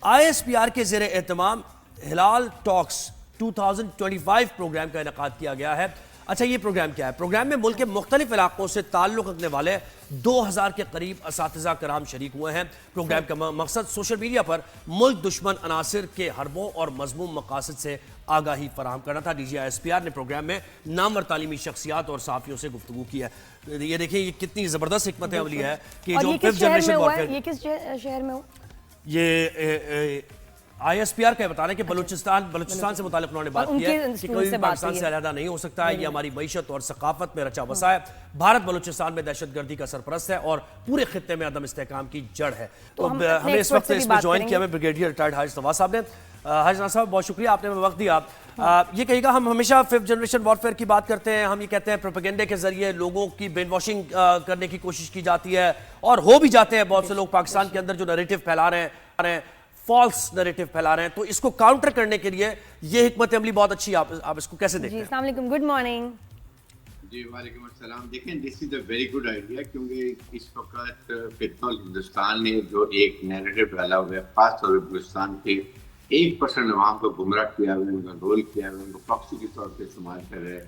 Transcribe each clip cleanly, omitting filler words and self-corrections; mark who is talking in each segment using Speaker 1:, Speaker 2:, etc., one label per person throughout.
Speaker 1: ISPR کے زیر اہتمام ہلال ٹاکس 2025 پروگرام کا انعقاد کیا گیا ہے۔ اچھا، یہ پروگرام کیا ہے؟ پروگرام میں ملک کے مختلف علاقوں سے تعلق رکھنے والے 2000 کے قریب اساتذہ کرام شریک ہوئے ہیں۔ پروگرام کا مقصد سوشل میڈیا پر ملک دشمن عناصر کے حربوں اور مذموم مقاصد سے آگاہی فراہم کرنا تھا۔ ڈی جی ISPR نے پروگرام میں نامور تعلیمی شخصیات اور صحافیوں سے گفتگو کی ہے۔ یہ دیکھیں یہ کتنی زبردست حکمت عملی ہے کہ جو ففتھ جنریشن وارفیئر،
Speaker 2: یہ کس شہر میں ہو؟
Speaker 1: یہ ISPR کا بتا رہے ہیں کہ بلوچستان سے متعلق انہوں نے بات کی ہے کہ کوئی بھی پاکستان سے علیحدہ نہیں ہو سکتا ہے، یہ ہماری معیشت اور ثقافت میں رچا بسا ہے، بھارت بلوچستان میں دہشت گردی کا سرپرست ہے اور پورے خطے میں عدم استحکام کی جڑ ہے۔ تو ہمیں اس وقت اس میں جوائن کیا ہمیں بریگیڈیئر ریٹائرڈ حاج نواز صاحب نے۔ حاج نواز صاحب بہت شکریہ، آپ نے وقت دیا۔ یہ کہیے گا، ہم ہمیشہ ففتھ جنریشن وارفیئر کی بات کرتے ہیں، ہم یہ کہتے ہیں پروپیگنڈے کے ذریعے لوگوں کی برین واشنگ کرنے کی کوشش کی جاتی ہے اور ہو بھی جاتے ہیں بہت سے لوگ پاکستان کے اندر جو نیریٹو پھیلا رہے ہیں، فالس نیریٹو پھیلا رہے ہیں، تو اس کو کاؤنٹر کرنے کے لیے یہ حکمت عملی بہت اچھی ہے۔ آپ اس کو کیسے دیکھتے ہیں؟
Speaker 2: جی السلام علیکم، گڈ مارننگ۔
Speaker 3: جی وعلیکم السلام۔ دیکھیں دس از اے ویری گڈ آئیڈیا، کیونکہ اس وقت فی ہندوستان نے جو ایک نیریٹو پھیلا ہوا ہے، خاص طور پہ بلوچستان کے 1% عوام کو گمراہ کیا ہوا ہے، ان کا رول کیا ہوا ہے، ان کو پراکسی کے طور پہ استعمال کر رہے ہیں،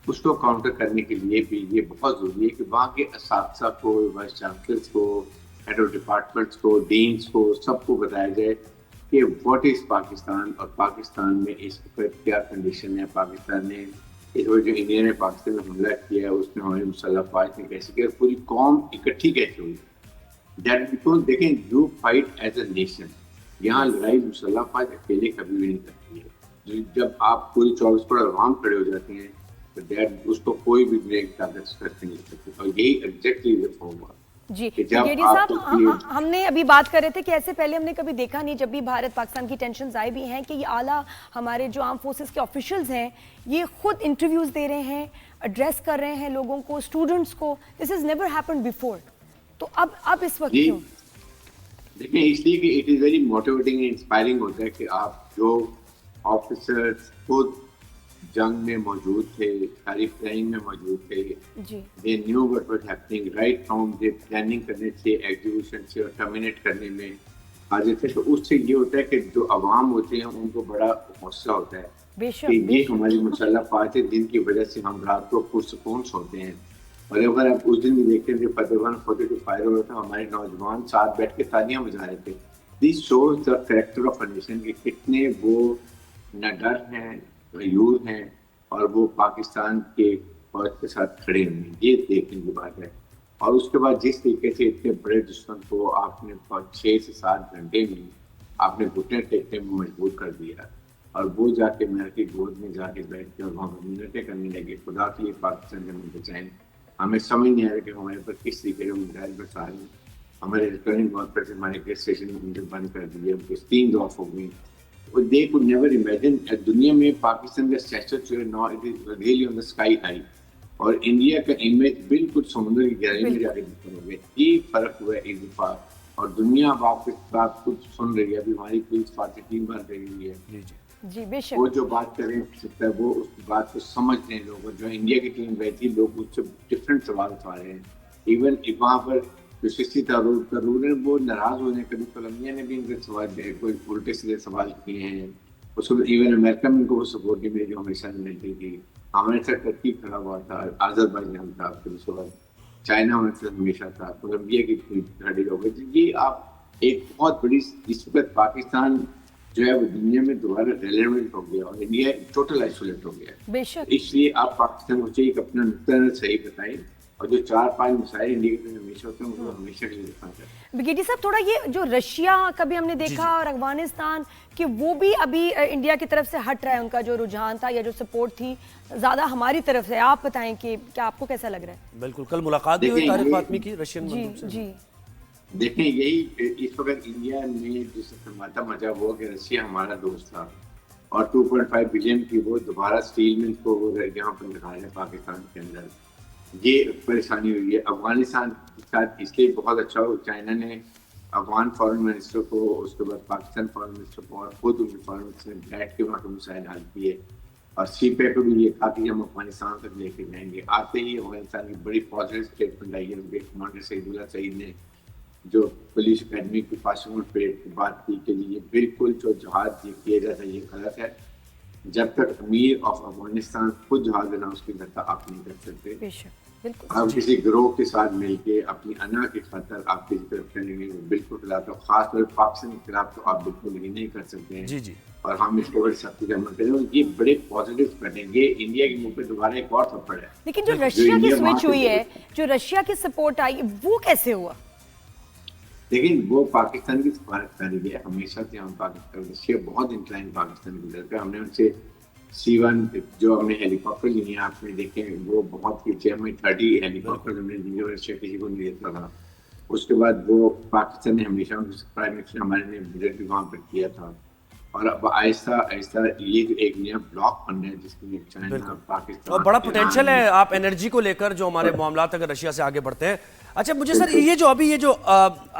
Speaker 3: اس کو کاؤنٹر کرنے کے لیے بھی یہ بہت ضروری ہے کہ وہاں کے اساتذہ کو، وائس چانسلرس کو، ہیڈ آف ڈپارٹمنٹس کو، ڈینس کو، سب کو بتایا جائے کہ واٹ از پاکستان، اور پاکستان میں اس وقت کیا کنڈیشن ہے۔ پاکستان نے اس وقت جو انڈیا نے پاکستان میں حملہ کیا ہے، اس میں ہماری مسلح افواج نے کیسے کیا، پوری قوم اکٹھی کیسے ہوئی، دیٹ بیکاز دیکھیں you fight as a nation. یہاں لڑائی مسلح افواج اکیلے کبھی بھی نہیں کرتی ہے۔ جب آپ پوری 24 کروڑ عوام کھڑے ہو جاتے ہیں تو دیٹ اس کو کوئی بھی بریک طاقت کر نہیں سکتی، اور یہی ایگزیکٹلی ریفارم ہوا۔
Speaker 2: جی بریگیڈیئر صاحب، ہم نے ابھی بات کر رہے تھے کہ ایسے پہلے ہم نے کبھی دیکھا نہیں، جب بھی بھارت پاکستان کی ٹینشنز آئی بھی ہیں، کہ یہ اعلیٰ ہمارے جو آرم فورسز کے آفیشلز ہیں یہ خود انٹرویوز دے رہے ہیں، ایڈریس کر رہے ہیں لوگوں کو، اسٹوڈنٹس کو۔ دس از نیور ہیپنڈ بیفور، تو اب اس وقت کیوں؟
Speaker 3: دیکھیں اس لیے کہ it is very motivating and inspiring ہوتا ہے کہ آپ جو آفیسرز خود جنگ میں موجود تھے، تاریخ فلائنگ میں موجود تھے، they knew what was happening right from the planning کرنے سے، ایگزیکیوشن سے اور ٹرمینیٹ کرنے میں حاضر تھے۔ تو اس سے یہ ہوتا ہے کہ جو عوام ہوتے ہیں ان کو بڑا حوصلہ ہوتا ہے کہ یہ ہماری مسلح افواج ہے جن کی وجہ سے ہم رات کو پرسکون سوتے ہیں۔ اور اگر آپ اس دن بھی دیکھتے ہیں کہ فتح 42 فائر ہو رہا تھا، ہمارے نوجوان ساتھ بیٹھ کے تالیاں بجا رہے تھے۔ This shows the character of a nation کہ کتنے وہ نہ ڈر ہیں، یور ہیں، اور وہ پاکستان کے فوج کے ساتھ کھڑے ہیں۔ یہ دیکھنے کی بات ہے۔ اور اس کے بعد جس طریقے سے اتنے بڑے دشمن کو آپ نے 6 سے 7 گھنٹے میں آپ نے گھٹنے ٹیکنے میں مجبور کر دیا، اور وہ جا کے میئر کی گود میں جا کے بیٹھ کے اور وہاں پر منتیں کرنے لگے خدا کے لیے پاکستان کے ہمیں بچائیں۔ ہمیں سمجھ نہیں آ رہا کہ ہمارے پر کس طریقے سے میزائل برسا رہے ہیں۔ ہمارے ریٹرننگ وارفیئر سے ہمارے گیس اسٹیشن بند کر دیے، ان کی اسکرین آف ہو گئی۔ They could never imagine دنیا میں پاکستان کا سیاست جو ہے now it is really on the sky high، اور انڈیا کا امیج بالکل سمندر کی گہرائی میں جا کے دکھتا ہو گیا۔ یہ فرق ہوا ہے اس دفعہ، اور دنیا اب آپ کے ساتھ کچھ سن رہی ہے۔ ابھی ہماری پولیس پارٹی ٹیم بن رہی ہوئی ہے،
Speaker 2: جی بے شک
Speaker 3: وہ جو بات کر رہے ہیں وہ اس بات کو سمجھ رہے ہیں لوگ۔ جو انڈیا کی ٹیم گئی تھی، لوگ اس سے ڈفرینٹ سوال اٹھا رہے ہیں۔ ایون وہاں پر جو سستی ترور ہے وہ ناراض ہو رہے ہیں۔ کبھی کولمبیا نے بھی ان کے سوال کوئی الٹے سیدھے سوال کیے ہیں۔ اس کو ایون امریکہ میں ان کو وہ سپورٹ نہیں ملی جو ہمیشہ ملتی تھی۔ ہمارے ساتھ ترکی کھڑا ہوا تھا، آذربائیجان تھا، پھر اس کے بعد چائنا ہمارے ساتھ ہمیشہ تھا، کولمبیا کی کھڑی ہو گئی۔ یہ آپ ایک بہت بڑی اس وقت پاکستان جو ہے وہ دنیا میں دوبارہ ریلیونٹ ہو گیا، اور انڈیا ٹوٹل آئسولیٹ ہو گیا۔ اس لیے آپ پاکستان کو چاہیے کہ اپنا نقطہ صحیح بتائیں، اور جو 4-5 مسائل انڈیا کے ہمیشہ ہوتے ہیں ان کو ہمیشہ کے لیے دکھا جائے۔
Speaker 2: بریگیڈیئر صاحب، تھوڑا یہ جو رشیا کا بھی ہم نے دیکھا اور افغانستان کہ وہ بھی ابھی انڈیا کی طرف سے ہٹ رہا ہے، ان کا جو رجحان تھا یا جو سپورٹ تھی زیادہ ہماری طرف سے۔ آپ بتائیں کہ کیا آپ کو کیسا لگ رہا ہے؟
Speaker 1: بالکل، کل ملاقات بھی ہوئی طارق فاطمی کی رشین مندوب سے۔
Speaker 2: جی
Speaker 3: دیکھیں یہی اس وقت انڈیا میں جس سماتا مچا ہوا کہ رشیا ہمارا دوست تھا، اور 2.5 بلین کی وہ دوبارہ اسٹیل مل کو وہ یہاں پر لگایا ہے پاکستان کے اندر، یہ پریشانی ہوئی ہے۔ افغانستان کے ساتھ اس لیے بہت اچھا ہو، چائنا نے افغان فارن منسٹر کو، اس کے بعد پاکستان فارن منسٹر کو، اور خود ان کے فارن منسٹر نے بیٹھ کے وہاں کے مسائل حل کیے، اور سی پے کو بھی یہ کہا کہ ہم افغانستان تک لے کے جائیں گے۔ آتے ہی افغانستان کی بڑی پازیٹیو اسٹیٹمنٹ آئی ہے ان کے کمانڈر سعید اللہ سعید نے، جو پولیس اکیڈمی کی پاسنگ آؤٹ پریڈ کی بات کی کہ یہ بالکل جو جہاد یہ کیا جاتا ہے یہ غلط ہے. جب تک امیر آف افغانستان خود جہاد اناؤنس نہیں کرتا آپ نہیں کر سکتے. آپ کسی گروہ کے ساتھ مل کے اپنی انا کی خاطر آپ کسی طرف کریں گے بالکل خلاف ہے. خاص طور پاکستان کے خلاف تو آپ بالکل نہیں کر سکتے ہیں. جی اور ہم اس کو بڑی سختی سے عمل کریں گے. یہ بڑے پازیٹیو کریں گے. انڈیا کے منہ پہ دوبارہ ایک اور تھپڑ ہے.
Speaker 2: لیکن جو رشیا کی سوئچ ہوئی ہے, جو رشیا کی سپورٹ آئی, وہ کیسے ہوا؟
Speaker 3: لیکن وہ پاکستان کی سفارت کاری ہے ہمیشہ سے. ہم پاکستان رشیا بہت انکلائن پاکستان کی طرف ہے. ہم نے ان سے C-1 جو ہم نے ہیلی کاپٹر لیے ہیں آپ نے دیکھے وہ بہت ہی ہمیں 30 ہیلی کاپٹر ہم نے دیے رشیا کسی کو نہیں دیتا تھا. اس کے بعد وہ پاکستان نے ہمیشہ پرائم منسٹر ہمارے نے وزٹ بھی وہاں پر کیا تھا. اور اب آہستہ آہستہ یہ ایک نیا بلاک بن رہا ہے جس میں چائنا پاکستان
Speaker 1: اور بڑا پوٹینشیل ہے آپ انرجی کو لے کر جو ہمارے معاملات اگر رشیا سے آگے بڑھتے ہیں. اچھا مجھے سر یہ جو ابھی یہ جو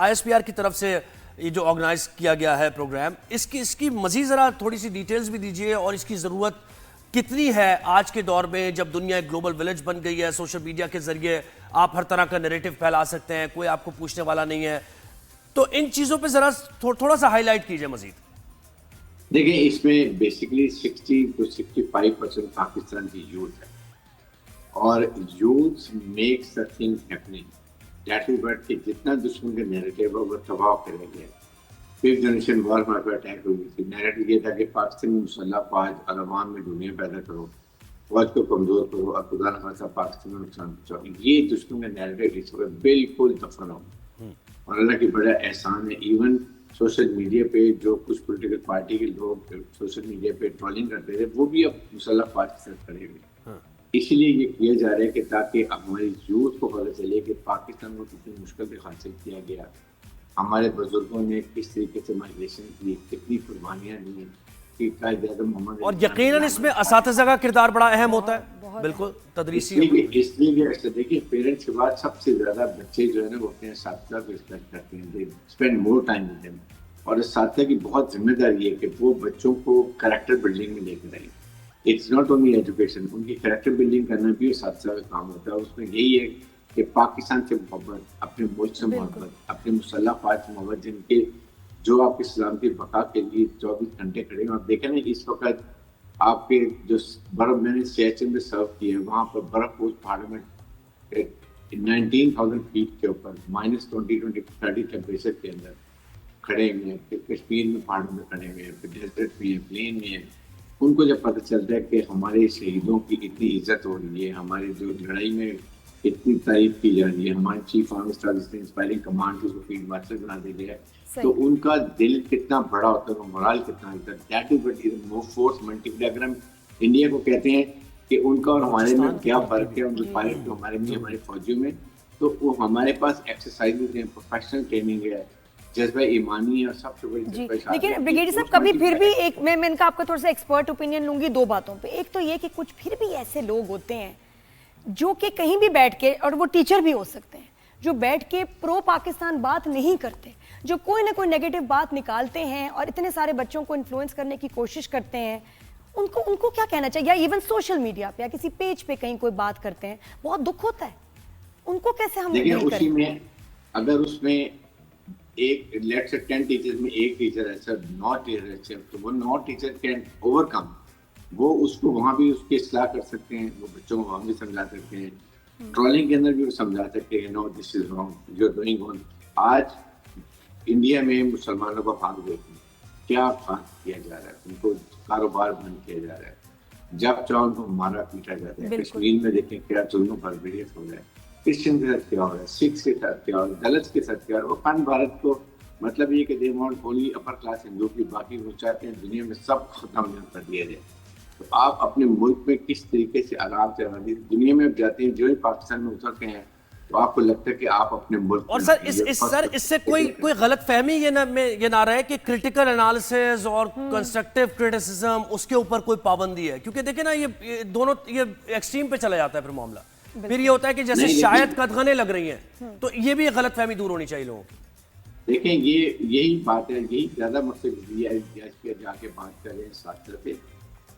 Speaker 1: ISPR کی طرف سے یہ جو آرگنائز کیا گیا ہے پروگرام, اس کی مزید ذرا تھوڑی سی ڈیٹیلز بھی دیجئے, اور اس کی ضرورت کتنی ہے آج کے دور میں جب دنیا ایک گلوبل ولیج بن گئی ہے. سوشل میڈیا کے ذریعے آپ ہر طرح کا نیریٹو پھیلا سکتے ہیں, کوئی آپ کو پوچھنے والا نہیں ہے. تو ان چیزوں پہ ذرا تھوڑا سا ہائی لائٹ کیجئے مزید.
Speaker 3: دیکھیں اس میں بیسیکلی 60 to 65% پاکستان کی یوتھ ہے, اور youth makes the thing happening. That is what کہ جتنا دشمن کا نیریٹو ہے وہ تباہ کرے گا. 5th جنریشن وار ہمارے پر اٹیک ہوئی تھی. نیریٹو یہ تھا کہ پاکستان میں مسلح فوج اور عوام میں دنیا پیدا کرو, فوج کو کمزور کرو اور خدا نہ خاصا پاکستان میں نقصان پہنچاؤ. یہ دشمن کا نیریٹو اس وقت بالکل دفن ہو, اور اللہ کی بڑا احسان ہے. ایون سوشل میڈیا پہ جو کچھ پولیٹیکل پارٹی کے لوگ سوشل میڈیا پہ ٹرولنگ کرتے تھے وہ بھی اب مسلح فوج کے ساتھ کھڑے ہوئے. اسی لیے یہ کیا جا رہا ہے کہ تاکہ ہماری یوتھ کو پتہ چلے کہ پاکستان کو کتنی مشکل سے حاصل کیا گیا, ہمارے بزرگوں نے کس طریقے سے مائگریشن کی, کتنی قربانیاں دی ہیں.
Speaker 1: اور یقیناً اس میں اساتذہ کا کردار بڑا اہم ہوتا ہے. بالکل تدریسی
Speaker 3: اس لیے بھی ایسا دیکھیے پیرنٹس کے بعد سب سے زیادہ بچے جو ہے نا وہ اپنے اساتذہ کو رسپیکٹ کرتے ہیں. Spend more time with them. اور اساتذہ کی بہت ذمہ داری ہے کہ وہ بچوں کو کریکٹر بلڈنگ میں لے کر آئیں. اٹس ناٹ اونلی ایجوکیشن, ان کی کریکٹر بلڈنگ کرنا بھی اساتذہ کا کام ہوتا ہے. اس میں یہی ہے کہ پاکستان سے محبت, اپنے ملک سے محبت, اپنے مسلح فوج سے محبت, جن کے جو آپ کی سلامتی بقا کے لیے 24 گھنٹے کھڑے ہیں. آپ دیکھیں نا اس وقت آپ کے جو برف میں نے سیاچن میں سرو کیے ہیں وہاں پر برف پوش پہاڑوں میں 19,000 فیٹ کے اوپر -20-30 ٹیمپریچر کے اندر کھڑے ہوئے ہیں. پھر کشمیر میں پہاڑوں میں کھڑے ہوئے ہیں, پھر ڈیزرٹ میں ہیں, پلین میں ہیں. ان کو جب پتہ چلتا ہے کہ ہمارے شہیدوں کی اتنی عزت ہو رہی ہے, ہمارے جو لڑائی میں اتنی تعریف کی جا رہی ہے, ہمارے چیف آرمی اسٹاف جس نے انسپائرنگ کمانڈ کو فیلڈ مارشل بنا دیا گیا ہے, تو ان کا دل کتنا بڑا ہوتا ہے, مورال کتنا ہوتا ہے. That is what is more force multiply. اگر ہم انڈیا کو کہتے ہیں کہ ان کا اور ہمارے میں کیا فرق ہے, ان کے پائلٹ کو ہمارے میں ہمارے فوجیوں میں, تو وہ ہمارے پاس ایکسرسائز ہیں, پروفیشنل ٹریننگ ہے, جذبہ ایمانی ہے, اور سب سے بڑی جذبہ.
Speaker 2: لیکن بریگیڈیئر صاحب کبھی پھر بھی ایک میں ان کا آپ کا تھوڑا سا ایکسپرٹ اوپینین لوں گی 2 باتوں پہ. ایک تو یہ کہ کچھ پھر بھی ایسے لوگ ہوتے ہیں جو کہ کہیں بھی بیٹھ کے, اور وہ ٹیچر بھی ہو سکتے ہیں, جو بیٹھ کے پرو پاکستان بات نہیں کرتے, جو کوئی نہ کوئی نیگیٹو بات نکالتے ہیں اور اتنے سارے بچوں کو انفلوئنس کرنے کی کوشش کرتے ہیں. ان کو کیا کہنا چاہیے؟ یا ایون سوشل میڈیا پہ یا کسی پیج پہ کہیں کوئی بات کرتے ہیں, بہت دکھ ہوتا ہے. ان کو کیسے ہم
Speaker 3: دیکھیں اسی میں اگر اس میں ایک لیٹس سے 10 ٹیچرز میں ایک ٹیچر ایسا ناٹ ٹیچر ایسا, تو وہ ناٹ ٹیچر کین اوور کم, وہ اس کو وہاں بھی اس کی اصلاح کر سکتے ہیں, وہ بچوں کو وہاں بھی سمجھا سکتے ہیں. ٹرولنگ کے اندر بھی وہ سمجھا سکتے ہیں no this is wrong you are doing on. آج انڈیا میں مسلمانوں کو بھاگ دیتے ہیں, کیا بات کیا جا رہا ہے, ان کو کاروبار بند کیا جا رہا ہے, جب چاہو ان کو مارا پیٹا جاتا ہے. کشمیر میں دیکھیں کیا ظلم بربریت ہو رہا ہے, کرسچن کے ساتھ کیا ہو رہا ہے, سکھ کے ساتھ کیا ہو رہا ہے, دلت کے ساتھ کیا ہو رہا ہے. وہ فن بھارت کو مطلب یہ کہ they want only upper class Hindu کی, باقی وہ چاہتے ہیں دنیا میں سب ختم کر دیا جائے. تو آپ اپنے ملک میں کس طریقے سے آرام سے دنیا میں اب جاتے ہیں, جو ہی پاکستان میں اترتے ہیں تو آپ کو لگتا ہے کہ آپ اپنے ملک.
Speaker 1: اور سر اس سے کوئی غلط فہمی یہ نہ رہے کہ کرٹیکل انالیسز اور کنسٹرکٹیو کرٹیسزم اس کے اوپر کوئی پابندی ہے, کیونکہ دیکھیں نا یہ دونوں یہ ایکسٹریم پہ چلا جاتا ہے پھر معاملہ. پھر یہ ہوتا ہے کہ جیسے شاید قدغنیں لگ رہی ہیں, تو یہ بھی غلط فہمی دور ہونی چاہیے لوگوں کی.
Speaker 3: دیکھیں یہی بات ہے, یہی زیادہ مقصد یہ جا کے بات کریں ساتھ پہ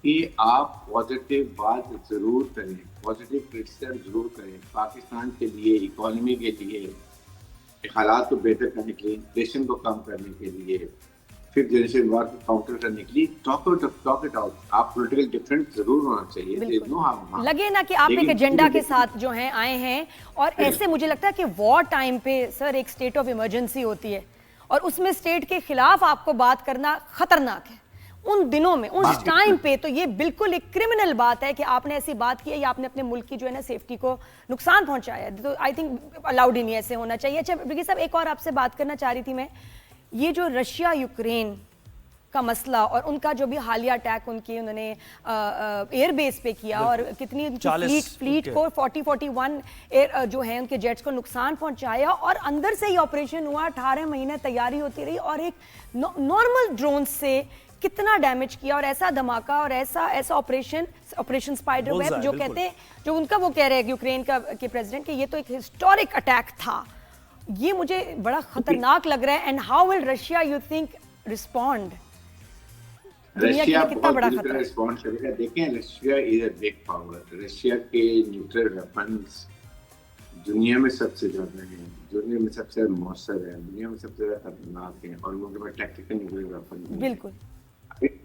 Speaker 3: کہ آپ پازیٹیو بات ضرور کریں, پازیٹیو کرٹیسزم ضرور کریں پاکستان کے لیے, اکانومی کے لیے, حالات کو بہتر کرنے کے لیے، انفلیشن کو کم کرنے کے لیے، ففتھ جنریشن وار کو کاؤنٹر کرنے کے لیے ٹاک اٹ آؤٹ. آپ پولیٹیکل ڈفرینس ضرور ہونا چاہیے.
Speaker 2: لگے نا کہ آپ ایک ایجنڈا کے ساتھ جو ہیں آئے ہیں، اور ایسے مجھے لگتا ہے کہ وار ٹائم پہ سر ایک اسٹیٹ آف ایمرجنسی ہوتی ہے، اور اس میں اسٹیٹ کے خلاف آپ کو بات کرنا خطرناک ہے ان دنوں میں، اس ٹائم پہ. تو یہ بالکل ایک کرمنل بات ہے کہ آپ نے ایسی بات کی ہے یا آپ نے اپنے ملک کی جو ہے نا سیفٹی کو نقصان پہنچایا ہے. تو آئی تھنک الاؤڈ ہی نہیں ایسے ہونا چاہیے. اچھا برگی صاحب، ایک اور آپ سے بات کرنا چاہ رہی تھی میں، یہ جو رشیا یوکرین کا مسئلہ اور ان کا جو بھی حالیہ اٹیک انہوں نے ایئر بیس پہ کیا، اور کتنی فلیٹ کو 41 جو ہیں ان کے جیٹس کو نقصان پہنچایا، اور اندر سے ہی آپریشن ہوا، 18 مہینے تیاری ہوتی رہی، اور ایک نارمل ڈرون سے کتنا ڈیمیج کیا، اور ایسا دھماکہ اور ایسا آپریشن اسپائڈر ویب جو کہتے ہیں، جو ان کا وہ کہہ رہے ہیں یوکرین کے پریزیڈنٹ کہ یہ تو ایک ہسٹورک اٹیک تھا. یہ مجھے بڑا خطرناک لگ رہا ہے. And how will Russia you think respond?
Speaker 3: Russia بہت بری طرح رسپونڈ کرے گا. دیکھیں Russia is a big power. Russia کے نیوکلیئر ویپنز دنیا میں سب سے زیادہ ہیں، دنیا میں سب سے مؤثر ہیں، دنیا میں سب سے زیادہ خطرناک ہیں، اور ان کے پاس ٹیکٹیکل نیوکلیئر ویپن ہیں. بالکل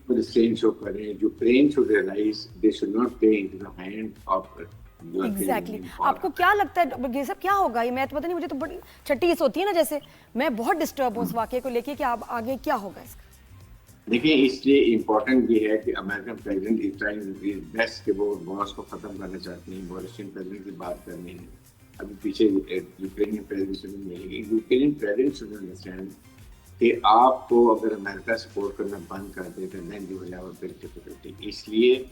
Speaker 3: ریسٹرین شو کریں. Ukraine should realise they should not play into the hand of.
Speaker 2: Exactly. آپ کو کیا لگتا ہے یہ سب کیا ہوگا؟ میں تو پتہ نہیں، مجھے تو بڑی چھٹی اس ہوتی ہے نا، جیسے میں بہت ڈسٹرب ہوں اس واقعے کو لے کے کہ اب آگے کیا ہوگا اس کا.
Speaker 3: دیکھیں اس لیے امپورٹنٹ یہ ہے کہ American president is trying his best کہ وہ وارز کو ختم کرنا چاہتے ہیں. وہ رشین پریزیڈنٹ سے بات کرنی ہے. ابھی پیچھے یوکرینین پریزیڈنٹ سے ملے گی. یوکرینین پریزیڈنٹ شوڈ انڈرسٹینڈ کہ آپ کو اگر امریکہ سپورٹ کرنا بند کر دے تو then you will have a big difficulty. اس لیے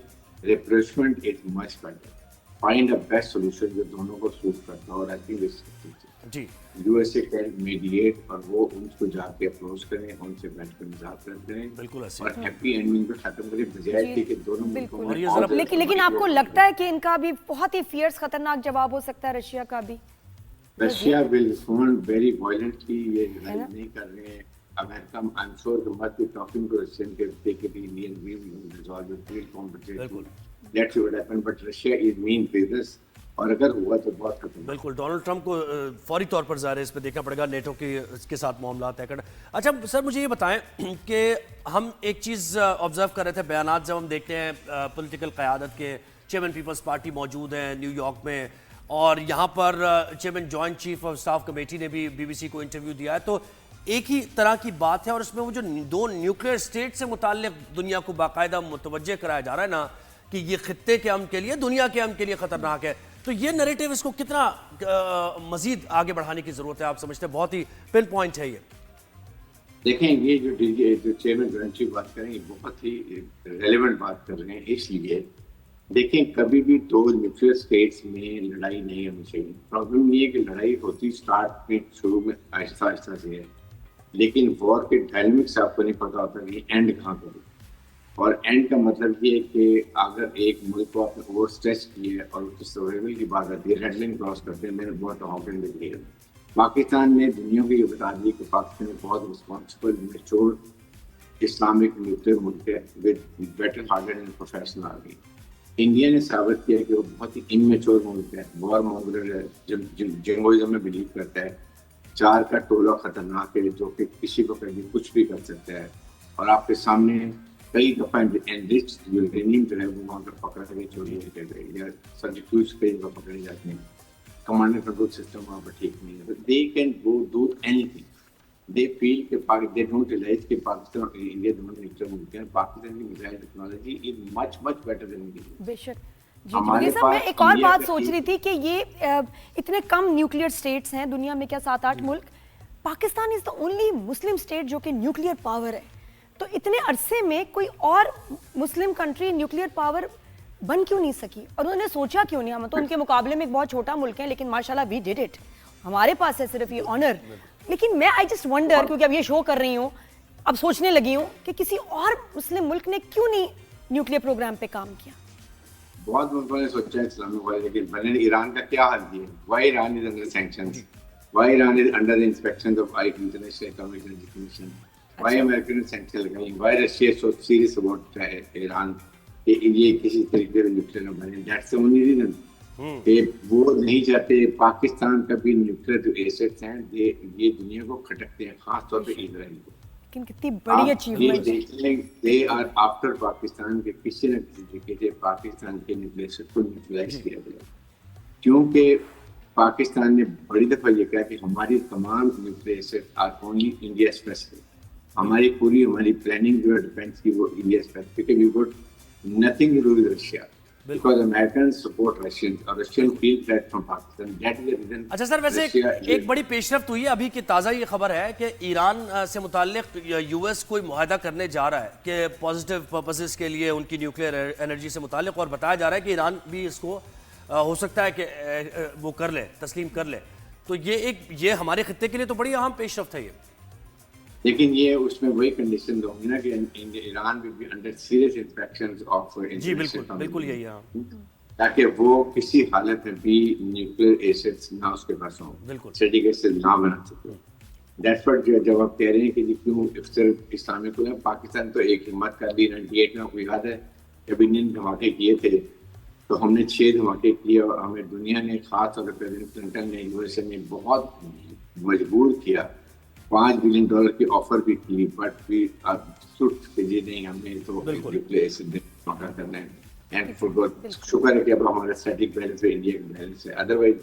Speaker 3: rapprochement is much better. Find a best solution جو دونوں کو سوٹ کرتا ہے. اور I think G U S A can mediate, اور وہ ان کو جا کے اپروچ کریں، ان سے بیٹھ کر مذاکرات کریں، بالکل اور ہیپی اینڈنگ پہ ختم کریں، بجائے کہ دونوں ملکوں.
Speaker 2: لیکن آپ کو لگتا ہے کہ ان کا بھی بہت ہی فیئرس خطرناک جواب ہو سکتا ہے رشیا کا بھی؟
Speaker 3: Russia will respond very violently. یہ لڑائی نہیں کر رہے ہیں. America, I'm sure they must be talking to Russian to take it Indian, we will resolve it, we'll compensate. Let's see what happens. But Russia is mean business. اور اگر ہوا تو بہت ختم.
Speaker 1: بالکل ڈونلڈ ٹرمپ کو فوری طور پر ظاہر ہے اس پہ دیکھنا پڑے گا، نیٹو کے ساتھ معاملات طے کرنا. اچھا سر مجھے یہ بتائیں کہ ہم ایک چیز آبزرو کر رہے تھے، بیانات جب ہم دیکھتے ہیں پولیٹیکل قیادت کے، چیئرمین پیپلز پارٹی موجود ہیں نیو یارک میں، اور یہاں پر chairman joint chief of staff committee نے بھی بی بی سی کو انٹرویو دیا ہے، تو ایک ہی طرح کی بات ہے، اور اس میں وہ جو دو نیوکلیئر اسٹیٹ سے متعلق دنیا کو باقاعدہ متوجہ کرایا جا رہا ہے نا کہ یہ خطے کے امن کے لیے، دنیا کے امن کے لیے خطرناک ہے. تو یہ نیریٹو اس کو کتنا مزید آگے بڑھانے کی ضرورت ہے آپ سمجھتے ہیں؟ بہت ہی پن پوائنٹ ہے یہ.
Speaker 3: دیکھیں یہ جو چیئرمین جوائنٹ چیف بات کریں، یہ بہت ہی ریلیونٹ بات کر رہے ہیں. اس لیے دیکھیں کبھی بھی دو نیوکلیئر اسٹیٹس میں لڑائی نہیں ہونی چاہیے. پرابلم یہ ہے کہ لڑائی ہوتی اسٹارٹ میں شروع میں آہستہ آہستہ سے ہے، لیکن وار کے ڈائنمکس آپ کو نہیں پتا ہوتا کہ اینڈ کہاں پر ہے. اور اینڈ کا مطلب یہ ہے کہ اگر ایک ملک کو آپ نے اوور اسٹریچ کیا ہے اور اس سروائیول کی بات آتی ہے، ریڈ لائن کراس کرتے ہیں، میں نے بہت ہاکن بھی کیا. پاکستان نے دنیا کو یہ بتا دیا کہ پاکستان میں بہت رسپانسبل میچور اسلامک نیوکلیئر ملک ہے with better harder and professional army. India نے ثابت کیا کہ وہ بہت ہی انمیچور ملک ہے، وار مونگر ہے، جنگوازم میں بلیو کرتا ہے، چار کا ٹولہ خطرناک ہے جو کہ کسی کو کبھی کچھ بھی کر سکتا ہے. اور آپ کے سامنے کئی دفعہ انریچڈ یورینیم جو ہے وہ وہاں پر پکڑا کے چوری کر گئے، یا سینٹریفیوج کئی دفعہ پکڑے جاتے ہیں. کمانڈ اینڈ کنٹرول سسٹم وہاں پر ٹھیک نہیں ہے. دے کین گو ڈو اینی تھنگ. دے فیل کہ دے ڈونٹ ریئلائز کہ پاکستان اور انڈیا دونوں نیوکلیئر ملک ہیں. پاکستان کی missile technology is much much better than India.
Speaker 2: بے شک. جی صاحب میں ایک اور بات سوچ رہی تھی کہ یہ اتنے کم نیوکلیئر اسٹیٹس ہیں دنیا میں، کیا 7-8 ملک، پاکستان از دا اونلی مسلم اسٹیٹ جو کہ نیوکلیئر پاور ہے. تو اتنے عرصے میں کوئی اور مسلم کنٹری نیوکلیئر پاور بن کیوں نہیں سکی، اور انہوں نے سوچا کیوں نہیں؟ ہم تو ان کے مقابلے میں ایک بہت چھوٹا ملک ہے، لیکن ماشاءاللہ وی ڈیڈ اٹ. ہمارے پاس ہے صرف یہ آنر. لیکن میں آئی جسٹ ونڈر، کیونکہ اب یہ شو کر رہی ہوں، اب سوچنے لگی ہوں کہ کسی اور مسلم ملک نے کیوں نہیں نیوکلیئر پروگرام پہ کام کیا.
Speaker 3: بہت ملکوں نے سوچا ہے اسلامی والے، لیکن میں نے ایران کا کیا حال کیا؟ Why Iran is under sanctions, why Iran is under the inspection of International Atomic Energy Commission, why امریکہ نے سینکشن لگائی، why Russia so serious about Iran کہ یہ کسی طریقے سے نیوکلیئر نہ بنے. That's the only reason. کہ وہ نہیں چاہتے پاکستان کا بھی نیوکلیر جو ایسٹس ہیں یہ دنیا کو کھٹکتے ہیں، خاص طور پہ اسرائیل کو.
Speaker 2: کتنی بڑی achievement
Speaker 3: they are after Pakistan کے کسی نہ کسی طریقے سے پاکستان کے نیوکلیر کو نیوٹرلائز کیا گیا، کیونکہ پاکستان نے بڑی دفعہ یہ کہا کہ ہماری تمام nuclear asset are only India specific. ہماری پلاننگ جو ہے ڈیفینس کی وہ انڈیا اسپیسیفک ہے. We got nothing to do with Russia because Americans support Russians or Russian feel threat from Pakistan. That is the reason.
Speaker 1: اچھا سر، ویسے ایک بڑی پیش رفت ہوئی ہے ابھی کی تازہ یہ خبر ہے کہ ایران سے متعلق یو ایس کوئی معاہدہ کرنے جا رہا ہے کہ پازیٹیو پرپسز کے لیے ان کی نیوکلیر انرجی سے متعلق، اور بتایا جا رہا ہے کہ ایران بھی اس کو ہو سکتا ہے کہ وہ کر لے، تسلیم کر لے. تو یہ ہمارے خطے کے لیے تو بڑی اہم پیش رفت ہے. یہ
Speaker 3: لیکن یہ اس میں وہی کنڈیشن ہوں گی نا کہ ایران بھی بھی انڈر سیریس انسپیکشنز آف.
Speaker 1: جی بالکل یہی ہے،
Speaker 3: تاکہ وہ کسی حالت میں بھی نیوکلیر ایسٹس نہ اس کے پاس ہوں، اسٹریٹجک ایسٹ نہ بنا سکے. دیٹس واٹ جب آپ کہہ رہے ہیں کہ کیوں صرف اسلامک کو، پاکستان تو ایک ہمت کا بھی 98 میں آپ کو یاد ہے جب انڈین دھماکے کیے تھے تو ہم نے 6 دھماکے کیے اور ہمیں دنیا نے خاص طور پہ پریزیڈنٹ کلنٹن نے یو ایس اے نے بہت مجبور کیا. $5 بلین کی آفر بھی کی، بٹ بھی سٹ کہ جی نہیں ہم نے تو موقع کرنا ہے. اینڈ فور گاڈ شکر ہے کہ اب ہمارا اسٹیٹک بیلنس ہے، انڈیا کا بیلنس ہے. ادروائز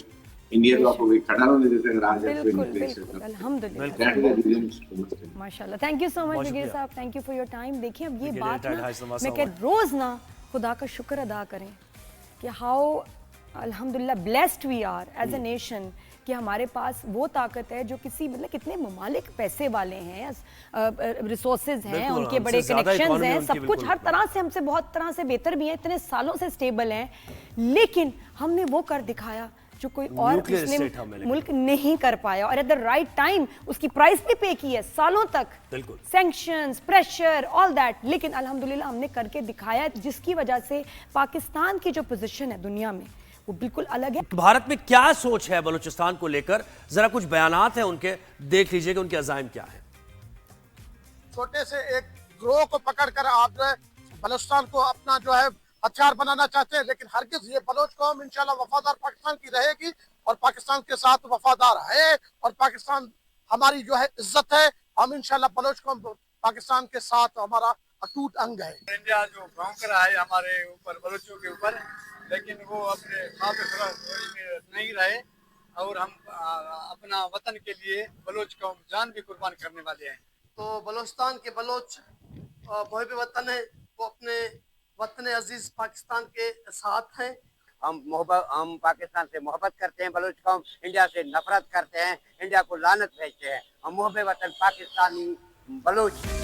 Speaker 3: انڈیا تو آپ کو کوئی کھڑا نہیں دیتے اگر آج
Speaker 2: ماشاءاللہ. تھینک یو سو مچ جگیر صاحب، thank you for your time. دیکھیں اب یہ بات نا میں کہ روز نا خدا کا شکر ادا کریں کہ ہاؤ الحمدللہ blessed we are as a nation کہ ہمارے پاس وہ طاقت ہے جو کسی مطلب کتنے ممالک پیسے والے ہیں، ریسورسز ہیں، ان کے بڑے کنیکشنز ہیں، سب کچھ ہر طرح سے ہم سے بہت طرح سے بہتر بھی ہیں، اتنے سالوں سے سٹیبل ہیں، لیکن ہم نے وہ کر دکھایا جو کوئی اور ملک نہیں کر پایا. اور ایٹ دا رائٹ ٹائم اس کی پرائس بھی پے کی ہے سالوں تک، سینکشنز، پریشر، آل دیٹ. لیکن الحمدللہ ہم نے کر کے دکھایا، جس کی وجہ سے پاکستان کی جو پوزیشن ہے دنیا میں وہ بالکل الگ ہے.
Speaker 1: بھارت میں کیا سوچ ہے بلوچستان کو لے کر؟ ذرا کچھ بیانات ہیں ان کے، دیکھ لیجئے کہ ان کے عزائم کیا ہیں.
Speaker 4: چھوٹے سے ایک گروہ کو پکڑ کر آپ جو ہے بلوچستان کو اپنا جو ہے ہتھیار بنانا چاہتے ہیں، لیکن ہرگز یہ بلوچ قوم انشاءاللہ وفادار پاکستان کی رہے گی اور پاکستان کے ساتھ وفادار ہے، اور پاکستان ہماری جو ہے عزت ہے. ہم انشاءاللہ بلوچ قوم پاکستان کے ساتھ ہمارا اٹوٹ انگ ہے.
Speaker 5: انڈیا جو بھونک رہا ہے ہمارے اوپر، بلوچوں کے اوپر، لیکن وہ اپنے میں نہیں رہے، اور ہم اپنا وطن کے لیے بلوچ قوم جان بھی قربان کرنے والے ہیں.
Speaker 6: تو بلوچستان کے بلوچ محب وطن ہیں، وہ اپنے وطن عزیز پاکستان کے ساتھ ہیں.
Speaker 7: ہم پاکستان سے محبت کرتے ہیں، بلوچ قوم انڈیا سے نفرت کرتے ہیں، انڈیا کو لعنت بھیجتے ہیں. ہم محب وطن پاکستانی بلوچ